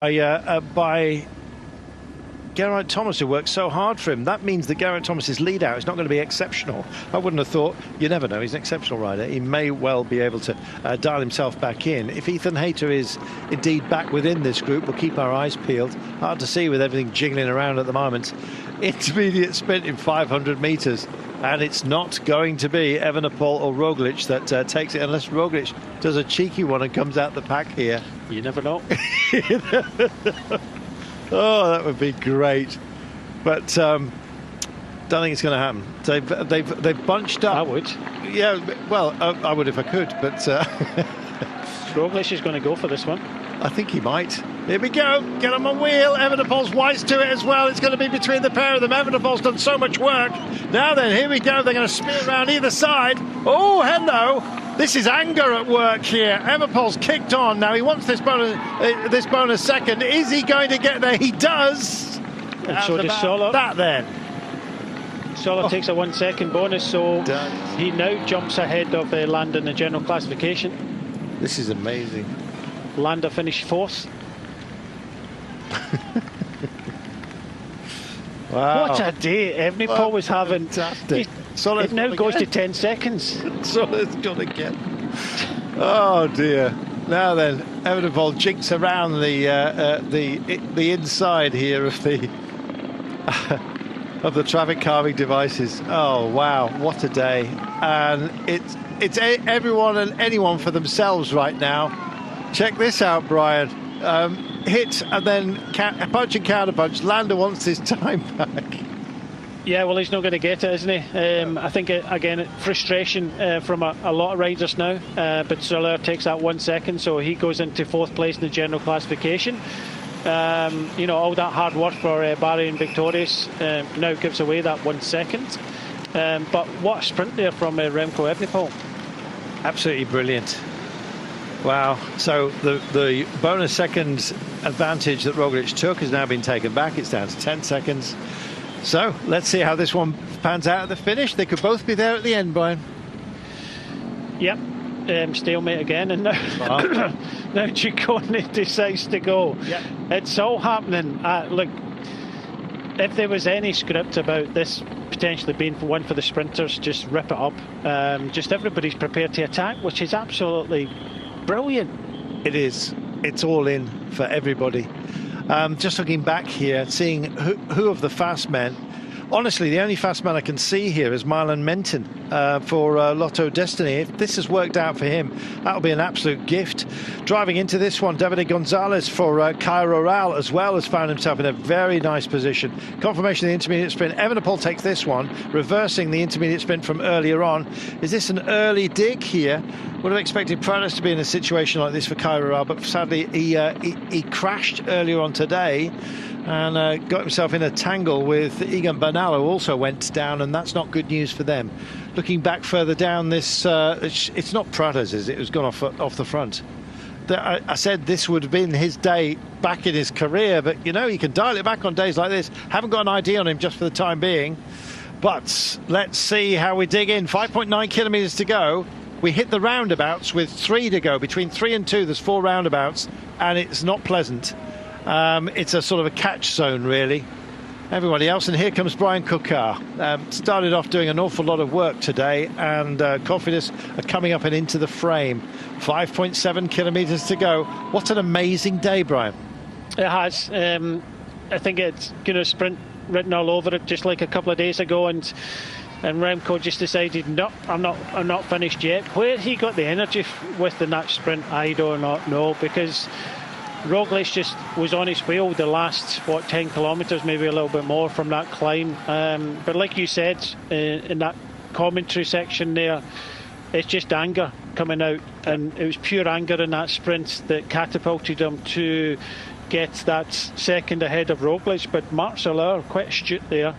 by Geraint Thomas, who worked so hard for him. That means that Geraint Thomas's lead out is not going to be exceptional. I wouldn't have thought. You never know. He's an exceptional rider. He may well be able to dial himself back in. If Ethan Hayter is indeed back within this group, we'll keep our eyes peeled. Hard to see with everything jiggling around at the moment. Intermediate sprint in 500 metres. And it's not going to be Evenepoel or Roglic that takes it, unless Roglic does a cheeky one and comes out the pack here. You never know. Oh, that would be great. But don't think it's going to happen. They've bunched up. I would. Yeah, well, I would if I could, but Roglic is going to go for this one. I think he might. Here we go. Get him on wheel. Evenepoel's wise to it as well. It's going to be between the pair of them. Evenepoel's done so much work. Now then, here we go. They're going to smear around either side. Oh, hello. This is anger at work here. Evenepoel's kicked on. Now he wants this bonus second. Is he going to get there? He does. And so does Soler. That then. Soler takes a 1 second bonus, so he now jumps ahead of Landa in the general classification. This is amazing. Landa finished 4th. Wow. What a day Evenepoel was having. Fantastic. It now goes to 10 seconds. Soler's gonna get. Oh dear. Now then, Evenepoel jinks around the inside here of the of the traffic calming devices. Oh wow, what a day! And it's everyone and anyone for themselves right now. Check this out, Brian. Hit and then punch and counter punch. Landa wants his time back. Yeah, well, he's not going to get it, isn't he? I think, again, frustration from a lot of riders now. But Soler takes that 1 second, so he goes into 4th place in the general classification. You know, all that hard work for Barry and Victorious now gives away that 1 second. But what a sprint there from Remco Evenepoel. Absolutely brilliant. Wow. So the bonus seconds advantage that Roglic took has now been taken back. It's down to 10 seconds. So let's see how this one pans out at the finish. They could both be there at the end, Brian. Yep. Stalemate again, and now now Ciccone decides to go. Yep. It's all happening. Look, if there was any script about this potentially being one for the sprinters, just rip it up. Just everybody's prepared to attack, which is absolutely brilliant. It is. It's all in for everybody. Just looking back here, seeing who of the fast men. Honestly, the only fast man I can see here is Milan Menton for Lotto Destiny. If this has worked out for him, that'll be an absolute gift. Driving into this one, Davide Gonzalez for Cairo Ral as well has found himself in a very nice position. Confirmation of the intermediate sprint. Evenepoel takes this one, reversing the intermediate sprint from earlier on. Is this an early dig here? Would have expected Prados to be in a situation like this for Cairo Ral, but sadly he crashed earlier on today and got himself in a tangle with Egan Bernal, who also went down, and that's not good news for them. Looking back further down this, it's not Prados, is it? It was gone off the front. I said this would have been his day back in his career, but you know, you can dial it back on days like this. Haven't got an idea on him just for the time being, but let's see how we dig in. 5.9 kilometres to go. We hit the roundabouts with 3 to go. Between 3 and 2, there's 4 roundabouts, and it's not pleasant. It's a sort of a catch zone, really. Everybody else, and here comes Brian Coquard. Started off doing an awful lot of work today, and Cofidis are coming up and into the frame. 5.7 kilometres to go. What an amazing day, Brian. It has. I think it's, you know, sprint written all over it, just like a couple of days ago, and Remco just decided, no, I'm not finished yet. Where he got the energy within that sprint, I do not know, because Roglic just was on his wheel the last 10 kilometres, maybe a little bit more from that climb. But like you said in that commentary section there, it's just anger coming out, and it was pure anger in that sprint that catapulted him to get that second ahead of Roglic. But Marc Soler, quite astute there,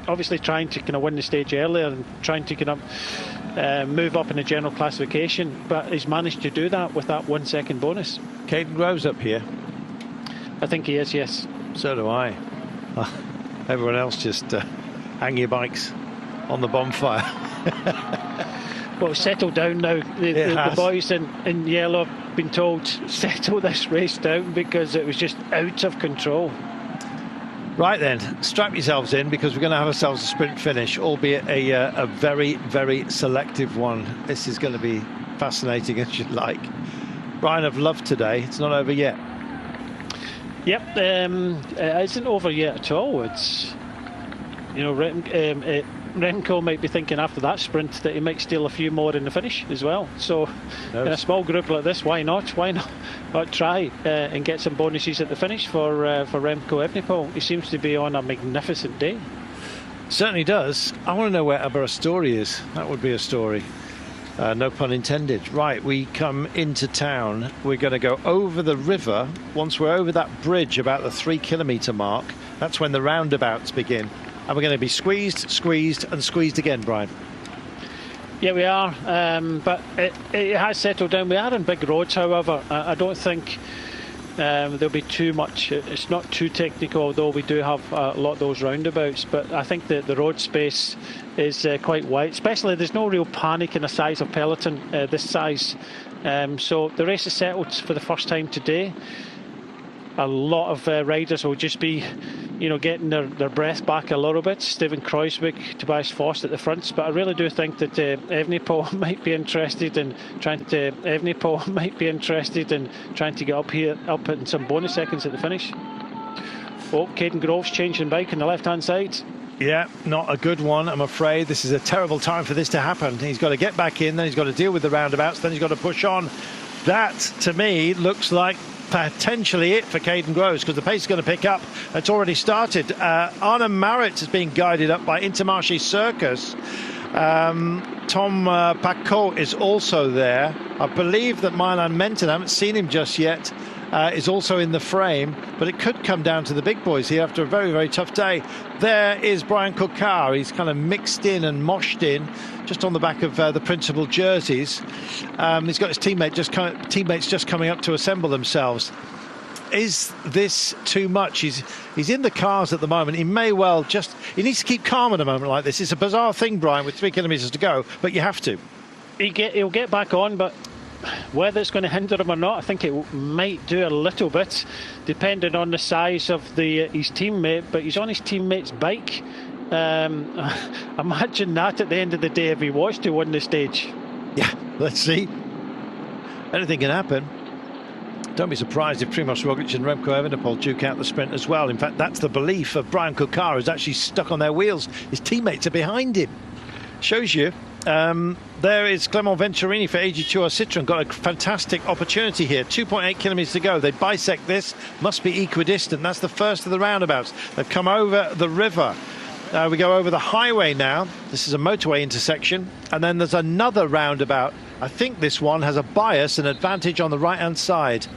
obviously trying to kind of win the stage earlier and trying to kind of move up in the general classification, but he's managed to do that with that 1 second bonus. Caden Groves up here. I think he is, yes. So do I. Everyone else just hang your bikes on the bonfire. well, settle down now. The boys in yellow have been told, settle this race down, because it was just out of control. Right then, strap yourselves in, because we're going to have ourselves a sprint finish, albeit a very, very selective one. This is going to be fascinating, as you'd like. Brian, I've loved today. It's not over yet. Yep, it isn't over yet at all. It's, you know, Remco might be thinking after that sprint that he might steal a few more in the finish as well. So in a small group like this, why not? Why not try and get some bonuses at the finish for Remco Evenepoel? He seems to be on a magnificent day. Certainly does. I want to know where Aberystwyth is. That would be a story. No pun intended. Right, we come into town. We're going to go over the river. Once we're over that bridge about the 3 kilometre mark, that's when the roundabouts begin. And we're going to be squeezed, and squeezed again, Brian. Yeah, we are. But it has settled down. We are on big roads, however. I don't think there'll be too much. It's not too technical, although we do have a lot of those roundabouts. But I think that the road space is quite wide. Especially, there's no real panic in the size of peloton this size. So the race is settled for the first time today. A lot of riders will just be, you know, getting their breath back a little bit. Steven Kruijswijk, Tobias Foss at the fronts, but I really do think that Evenepoel might be interested in trying to get up in some bonus seconds at the finish. Oh, Caden Groves changing bike on the left-hand side. Yeah, not a good one, I'm afraid. This is a terrible time for this to happen. He's got to get back in, then he's got to deal with the roundabouts, then he's got to push on. That, to me, looks like potentially it for Caden Groves, because the pace is going to pick up. It's already started. Arnhem Marit is being guided up by Intermarché Circus. Tom Pacaud is also there. I believe that Milan Menton, I haven't seen him just yet, is also in the frame, but it could come down to the big boys here after a very, very tough day. There is Brian Coquard. He's kind of mixed in and moshed in just on the back of the principal jerseys. He's got his teammates just coming up to assemble themselves. Is this too much? He's in the cars at the moment. He may well he needs to keep calm at a moment like this. It's a bizarre thing, Brian, with 3 kilometres to go, but you have to. He'll get back on, but whether it's going to hinder him or not, I think it might do a little bit, depending on the size of his teammate. But he's on his teammate's bike. Imagine that at the end of the day if he was to win the stage. Yeah, let's see. Anything can happen. Don't be surprised if Primož Roglič and Remco Evenepoel duke out the sprint as well. In fact, that's the belief of Brian Coquard, who's actually stuck on their wheels. His teammates are behind him. Shows you. There is Clement Venturini for AG2R Citroën. Got a fantastic opportunity here. 2.8 kilometres to go. They bisect this. Must be equidistant. That's the first of the roundabouts. They've come over the river. We go over the highway now. This is a motorway intersection. And then there's another roundabout. I think this one has a bias, an advantage on the right-hand side.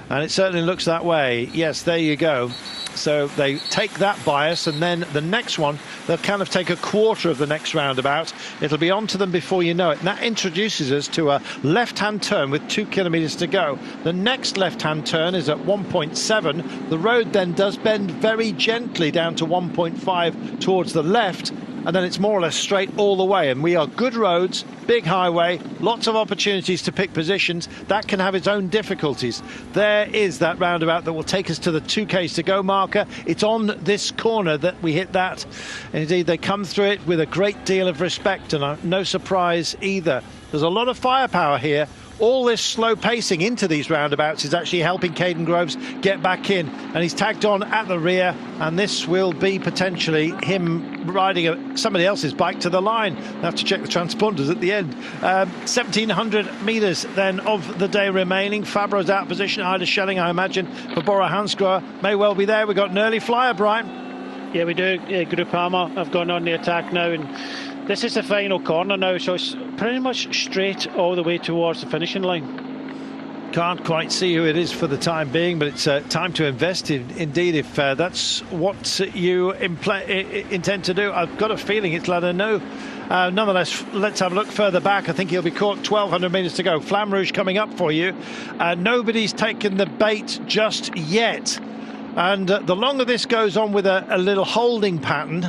And it certainly looks that way. Yes, there you go. So they take that bias, and then the next one, they'll kind of take a quarter of the next roundabout. It'll be on to them before you know it. And that introduces us to a left-hand turn with 2 kilometres to go. The next left-hand turn is at 1.7. The road then does bend very gently down to 1.5 towards the left. And then it's more or less straight all the way. And we are good roads, big highway, lots of opportunities to pick positions. That can have its own difficulties. There is that roundabout that will take us to the 2Ks to go marker. It's on this corner that we hit that. And indeed, they come through it with a great deal of respect, and no surprise either. There's a lot of firepower here. All this slow pacing into these roundabouts is actually helping Caden Groves get back in, and he's tagged on at the rear, and this will be potentially him riding somebody else's bike to the line. They'll have to check the transponders at the end. 1,700 metres then of the day remaining. Fabro's out of position. Ida Schelling, I imagine, for Bora Hansgrohe may well be there. We've got an early flyer, Brian. Yeah, we do. Groupama have gone on the attack now, and this is the final corner now, so it's pretty much straight all the way towards the finishing line. Can't quite see who it is for the time being, but it's time to invest indeed, if that's what you intend to do. I've got a feeling it's Ladano. Nonetheless, let's have a look further back. I think he'll be caught. 1,200 metres to go. Flamme Rouge coming up for you. Nobody's taken the bait just yet. And the longer this goes on with a little holding pattern,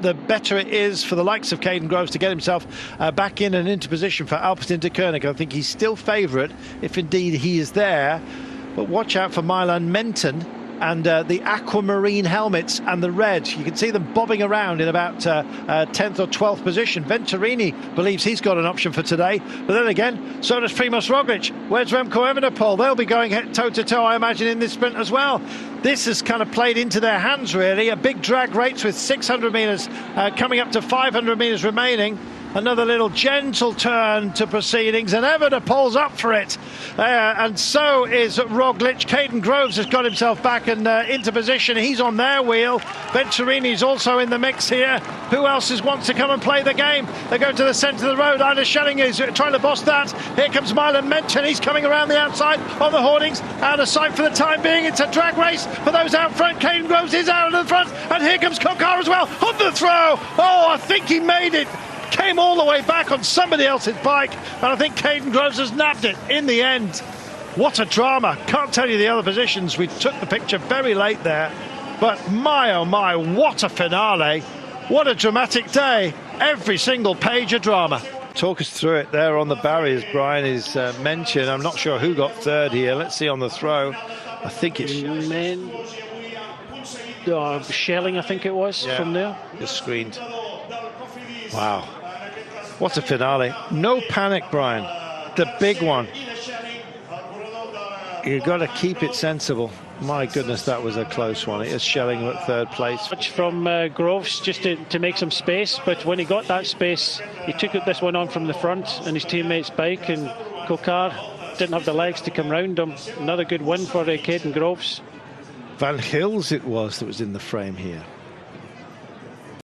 the better it is for the likes of Caden Groves to get himself back in and into position for Alpecin-Deceuninck. I think he's still favourite, if indeed he is there. But watch out for Milan Menton and the aquamarine helmets and the red. You can see them bobbing around in about 10th or 12th position. Venturini believes he's got an option for today, but then again, so does Primoz Roglic. Where's Remco Evenepoel? They'll be going toe-to-toe, I imagine, in this sprint as well. This has kind of played into their hands, really. A big drag race with 600 metres coming up to 500 metres remaining. Another little gentle turn to proceedings, and Evenepoel's up for it. And so is Roglic. Caden Groves has got himself back and into position. He's on their wheel. Venturini's also in the mix here. Who else wants to come and play the game? They go to the centre of the road. Ida Schelling is trying to boss that. Here comes Milan Menton. He's coming around the outside on the hoardings. Out of sight for the time being. It's a drag race for those out front. Caden Groves is out of the front. And here comes Kokar as well on the throw. Oh, I think he made it. Came all the way back on somebody else's bike, and I think Caden Groves has nabbed it in the end. What a drama. Can't tell you the other positions. We took the picture very late there, but my oh my, what a finale. What a dramatic day. Every single page of drama. Talk us through it there on the barriers. Brian is mentioned. I'm not sure who got third here. Let's see on the throw. I think it's Schelling, I think it was, from there. Just screened. Wow. What a finale. No panic, Brian. The big one. You've got to keep it sensible. My goodness, that was a close one. It is Schelling at third place. From Groves just to make some space, but when he got that space, he took this one on from the front and his teammate's bike, and Kokar didn't have the legs to come round him. Another good win for Caden Groves. Van Gils it was that was in the frame here.